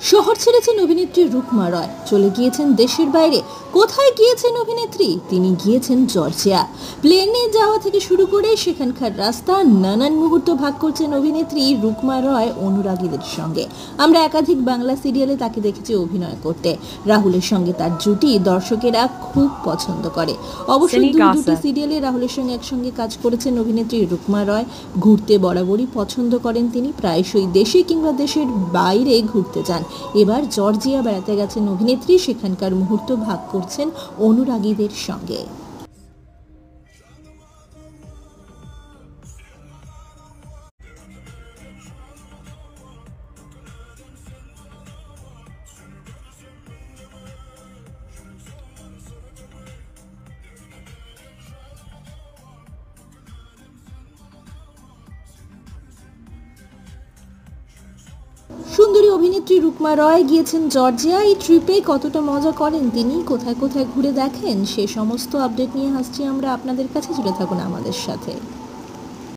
শহর ছেড়েছেন অভিনেত্রী রুকমা রয়, চলে গিয়েছেন দেশের বাইরে। কোথায় গিয়েছেন অভিনেত্রী? তিনি গিয়েছেন জর্জিয়া। প্লেনে যাওয়া থেকে শুরু করে সেখানকার রাস্তা, নানান মুহূর্ত ভাগ করছেন অভিনেত্রী রুকমা রয় অনুরাগীদের সঙ্গে। আমরা একাধিক বাংলা সিরিয়ালে তাকে দেখেছি অভিনয় করতে। রাহুলের সঙ্গে তার জুটি দর্শকেরা খুব পছন্দ করে। অবশ্য দুটি সিরিয়ালে রাহুলের সঙ্গে একসঙ্গে কাজ করেছেন অভিনেত্রী রুকমা রয়। ঘুরতে বরাবরই পছন্দ করেন তিনি, প্রায়শই দেশে কিংবা দেশের বাইরে ঘুরতে যান। এবার জর্জিয়া বেড়াতে গেছেন অভিনেত্রী, সেখানকার মুহূর্ত ভাগ করছেন অনুরাগীদের সঙ্গে। সুন্দরী অভিনেত্রী রুকমা রয় গিয়েছেন জর্জিয়া। এই ট্রিপে কতটা মজা করেন তিনি, কোথায় কোথায় ঘুরে দেখেন, সে সমস্ত আপডেট নিয়ে আসছি আমরা আপনাদের কাছে। জুড়ে থাকুন আমাদের সাথে।